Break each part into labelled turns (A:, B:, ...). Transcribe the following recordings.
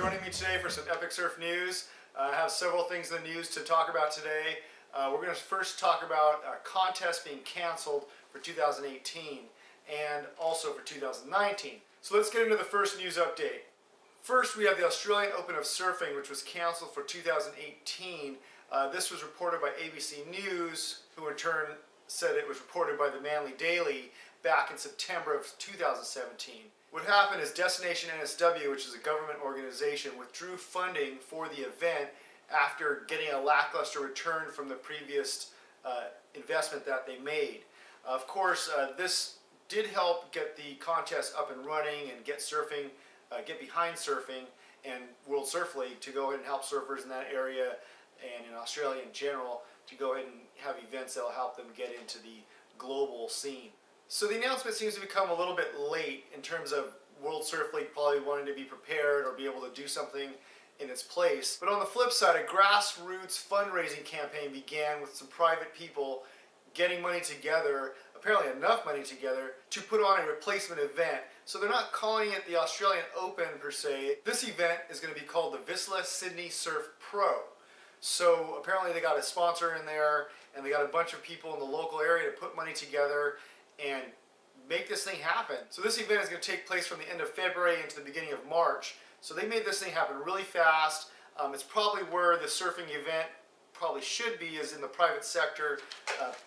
A: joining me today for some epic surf news. I have several things in the news to talk about today. We're going to first talk about a contest being canceled for 2018 and also for 2019. So let's get into the first news update. First, we have the Australian Open of Surfing, which was canceled for 2018. This was reported by ABC News, who in turn said it was reported by the Manly Daily back in September of 2017. What happened is Destination NSW, which is a government organization, withdrew funding for the event after getting a lackluster return from the previous investment that they made. Of course, this did help get the contest up and running and get surfing, get behind surfing and World Surf League to go ahead and help surfers in that area and in Australia in general to go ahead and have events that will help them get into the global scene. So the announcement seems to become a little bit late in terms of World Surf League probably wanting to be prepared or be able to do something in its place. But on the flip side, a grassroots fundraising campaign began with some private people getting money together, apparently enough money together, to put on a replacement event. So they're not calling it the Australian Open per se. This event is going to be called the Vissla Sydney Surf Pro. So apparently they got a sponsor in there and they got a bunch of people in the local area to put money together and make this thing happen. So this event is going to take place from the end of February into the beginning of March. So they made this thing happen really fast. It's probably where the surfing event probably should be, is in the private sector,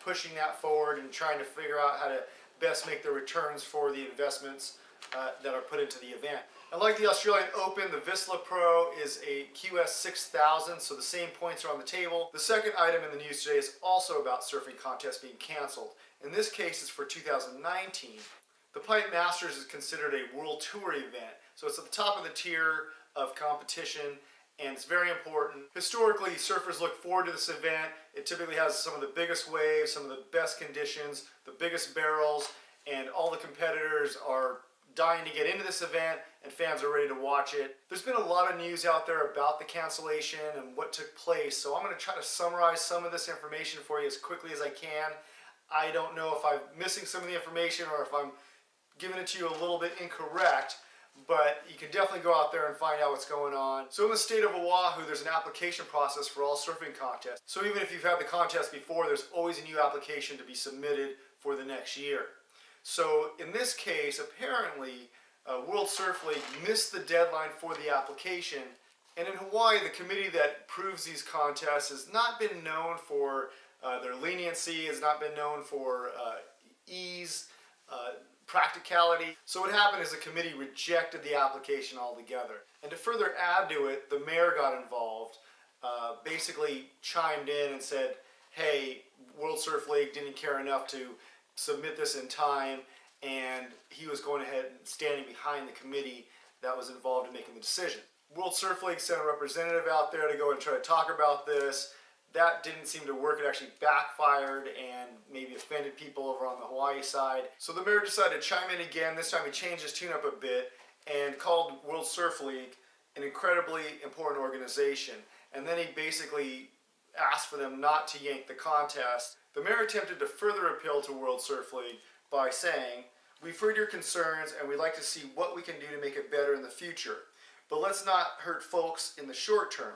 A: pushing that forward and trying to figure out how to best make the returns for the investments that are put into the event. And like the Australian Open, the Vissla Pro is a QS 6000, so the same points are on the table. The second item in the news today is also about surfing contests being canceled. In this case, it's for 2019. The Pipe Masters is considered a world tour event, so it's at the top of the tier of competition, and it's very important. Historically, surfers look forward to this event. It typically has some of the biggest waves, some of the best conditions, the biggest barrels, and all the competitors are dying to get into this event, and fans are ready to watch it. There's been a lot of news out there about the cancellation and what took place, so I'm going to try to summarize some of this information for you as quickly as I can. I don't know if I'm missing some of the information or if I'm giving it to you a little bit incorrect, but you can definitely go out there and find out what's going on. So in the state of Oahu, there's an application process for all surfing contests. So even if you've had the contest before, there's always a new application to be submitted for the next year. So in this case, apparently, World Surf League missed the deadline for the application. And in Hawaii, the committee that approves these contests has not been known for their leniency, has not been known for ease, practicality. So what happened is the committee rejected the application altogether. And to further add to it, the mayor got involved, basically chimed in and said, hey, World Surf League didn't care enough to submit this in time, and he was going ahead and standing behind the committee that was involved in making the decision. World Surf League sent a representative out there to go and try to talk about this. That didn't seem to work. It actually backfired and maybe offended people over on the Hawaii side. So the mayor decided to chime in again. This time he changed his tune up a bit and called World Surf League an incredibly important organization. And then he basically asked for them not to yank the contest. The mayor attempted to further appeal to World Surf League by saying, we've heard your concerns and we'd like to see what we can do to make it better in the future. But let's not hurt folks in the short term.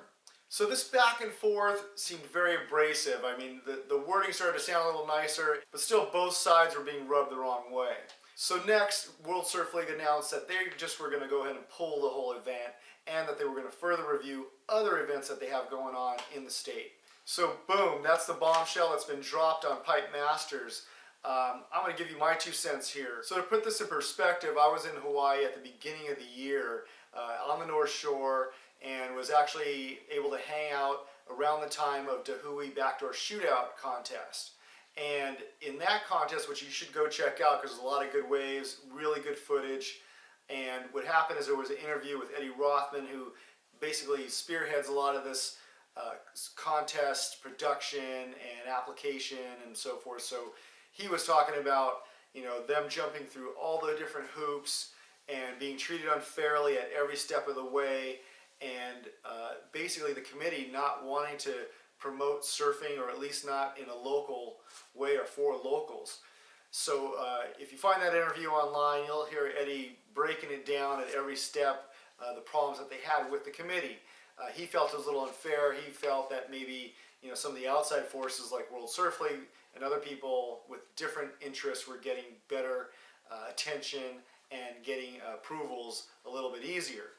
A: So this back and forth seemed very abrasive. I mean, the wording started to sound a little nicer, but still both sides were being rubbed the wrong way. So next, World Surf League announced that they just were going to go ahead and pull the whole event and that they were going to further review other events that they have going on in the state. So boom, that's the bombshell that's been dropped on Pipe Masters. I'm going to give you my 2 cents here. So to put this in perspective, I was in Hawaii at the beginning of the year on the North Shore and was actually able to hang out around the time of Dahui Backdoor Shootout contest. And in that contest, which you should go check out because there's a lot of good waves, really good footage, and what happened is there was an interview with Eddie Rothman, who basically spearheads a lot of this contest production and application and so forth. So he was talking about, you know, them jumping through all the different hoops and being treated unfairly at every step of the way, and basically the committee not wanting to promote surfing, or at least not in a local way or for locals. So if you find that interview online, you'll hear Eddie breaking it down at every step the problems that they had with the committee. He felt it was a little unfair. He felt that maybe some of the outside forces like World Surf League and other people with different interests were getting better attention and getting approvals a little bit easier.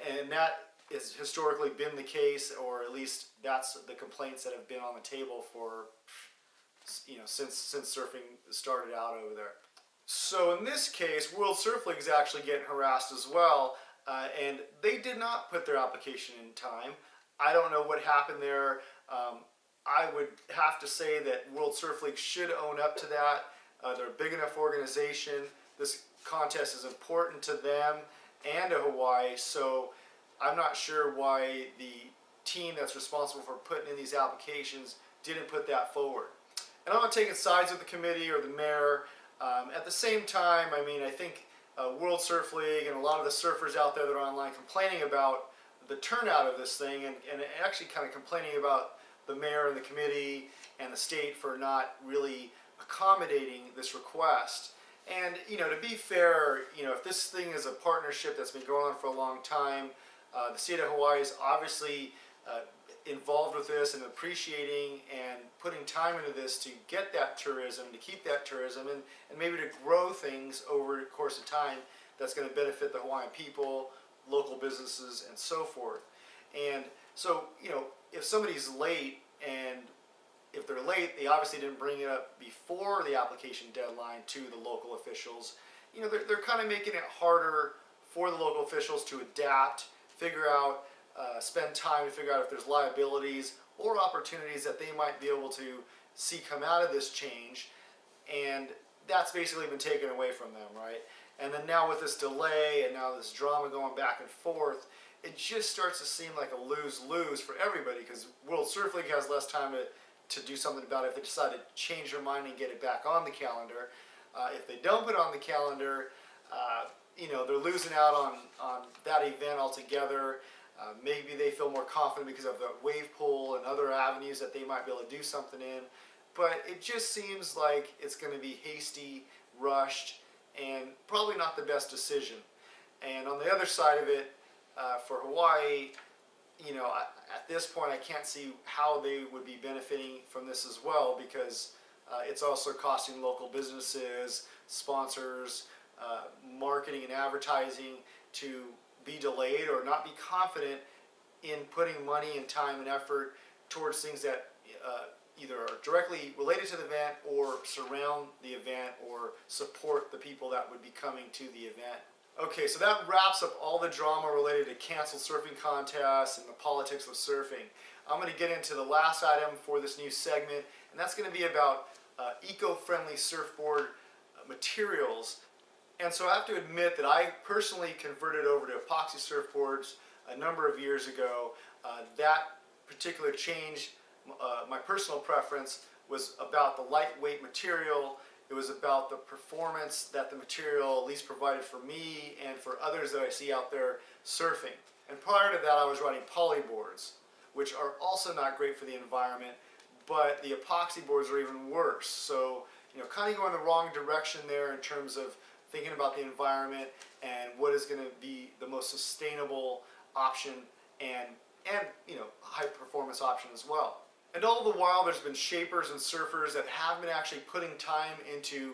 A: And that has historically been the case, or at least that's the complaints that have been on the table for since surfing started out over there. So in this case, World Surf League is actually getting harassed as well, and they did not put their application in time. I don't know what happened there. I would have to say that World Surf League should own up to that. They're a big enough organization. This contest is important to them and to Hawaii, so I'm not sure why the team that's responsible for putting in these applications didn't put that forward. And I'm not taking sides with the committee or the mayor. At the same time, I think World Surf League and a lot of the surfers out there that are online complaining about the turnout of this thing and actually kind of complaining about the mayor and the committee and the state for not really accommodating this request. And to be fair, if this thing is a partnership that's been going on for a long time, the state of Hawaii is obviously involved with this and appreciating and putting time into this to get that tourism, to keep that tourism, and maybe to grow things over the course of time that's going to benefit the Hawaiian people, local businesses, and so forth. And so, if somebody's late, and if they're late, they obviously didn't bring it up before the application deadline to the local officials, they're kind of making it harder for the local officials to adapt, figure out, spend time to figure out if there's liabilities or opportunities that they might be able to see come out of this change, and that's basically been taken away from them, right? And then now with this delay and now this drama going back and forth, it just starts to seem like a lose-lose for everybody, because World Surf League has less time to do something about it if they decide to change their mind and get it back on the calendar. If they don't put it on the calendar, they're losing out on that event altogether. Maybe they feel more confident because of the wave pool and other avenues that they might be able to do something in. But it just seems like it's going to be hasty, rushed, and probably not the best decision. And on the other side of it, for Hawaii, at this point I can't see how they would be benefiting from this as well, because it's also costing local businesses, sponsors, marketing and advertising to be delayed or not be confident in putting money and time and effort towards things that either are directly related to the event or surround the event or support the people that would be coming to the event. Okay, so that wraps up all the drama related to canceled surfing contests and the politics of surfing. I'm going to get into the last item for this new segment, and that's going to be about eco-friendly surfboard materials. And so I have to admit that I personally converted over to epoxy surfboards a number of years ago. That particular change, my personal preference, was about the lightweight material. It was about the performance that the material at least provided for me and for others that I see out there surfing. And prior to that, I was riding polyboards, which are also not great for the environment, but the epoxy boards are even worse. So, kind of going the wrong direction there in terms of thinking about the environment and what is going to be the most sustainable option and high performance option as well. And all the while, there's been shapers and surfers that have been actually putting time into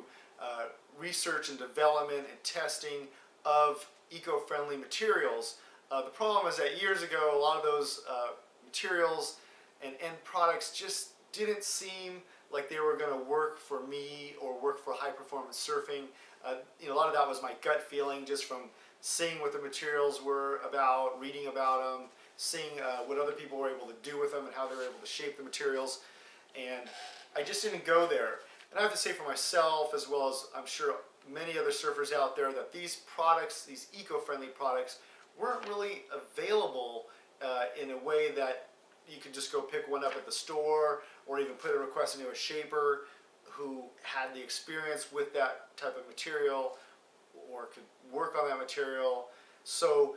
A: research and development and testing of eco-friendly materials. The problem is that years ago, a lot of those materials and end products just didn't seem like they were going to work for me or work for high performance surfing. A lot of that was my gut feeling just from seeing what the materials were about, reading about them, seeing what other people were able to do with them and how they were able to shape the materials. And I just didn't go there. And I have to say for myself, as well as I'm sure many other surfers out there, that these products, these eco-friendly products, weren't really available in a way that you could just go pick one up at the store or even put a request into a shaper who had the experience with that type of material or could work on that material. So,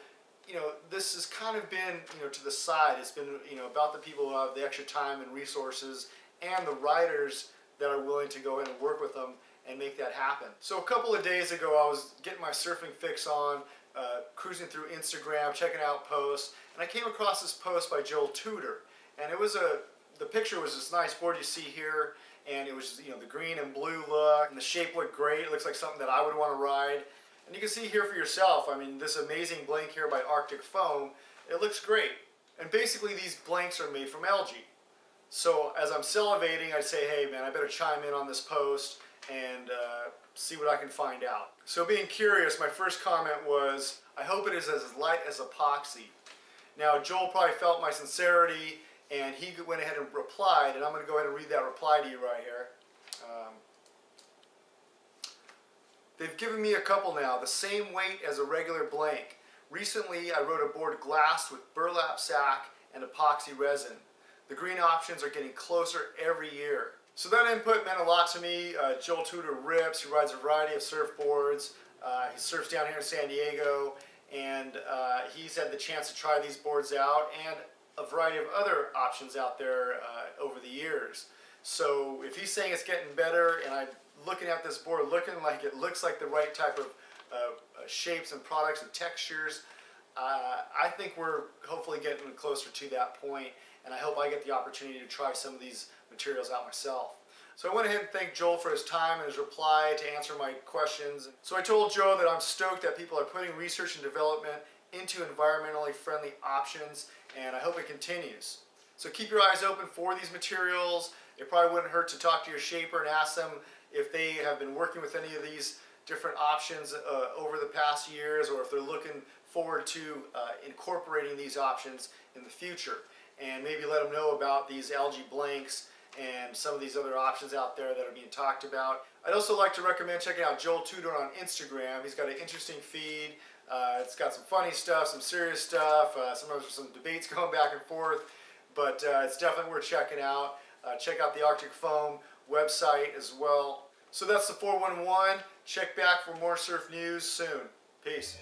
A: this has kind of been, to the side. It's been, about the people who have the extra time and resources and the riders that are willing to go in and work with them and make that happen. So a couple of days ago, I was getting my surfing fix on. cruising through Instagram, checking out posts, and I came across this post by Joel Tudor, and it was the picture was this nice board you see here, and it was, you know, the green and blue look, and the shape looked great. It looks like something that I would want to ride, and you can see here for yourself. I mean, this amazing blank here by Arctic Foam, it looks great, and basically these blanks are made from algae. So as I'm salivating, I say, hey man, I better chime in on this post and see what I can find out. So being curious, my first comment was, I hope it is as light as epoxy. Now Joel probably felt my sincerity, and he went ahead and replied, and I'm going to go ahead and read that reply to you right here. They've given me a couple now, the same weight as a regular blank. Recently I wrote a board glassed with burlap sack and epoxy resin. The green options are getting closer every year. So that input meant a lot to me. Joel Tudor rips, he rides a variety of surfboards. He surfs down here in San Diego, and he's had the chance to try these boards out and a variety of other options out there over the years. So if he's saying it's getting better, and I'm looking at this board looking like it looks like the right type of shapes and products and textures, I think we're hopefully getting closer to that point, and I hope I get the opportunity to try some of these materials out myself. So I went ahead and thanked Joel for his time and his reply to answer my questions. So I told Joe that I'm stoked that people are putting research and development into environmentally friendly options, and I hope it continues. So keep your eyes open for these materials. It probably wouldn't hurt to talk to your shaper and ask them if they have been working with any of these different options over the past years, or if they're looking forward to incorporating these options in the future. And maybe let them know about these algae blanks and some of these other options out there that are being talked about. I'd also like to recommend checking out Joel Tudor on Instagram. He's got an interesting feed. It's got some funny stuff, some serious stuff, sometimes there's some debates going back and forth, but it's definitely worth checking out. Check out the Arctic Foam website as well. So that's the 411. Check back for more surf news soon. Peace.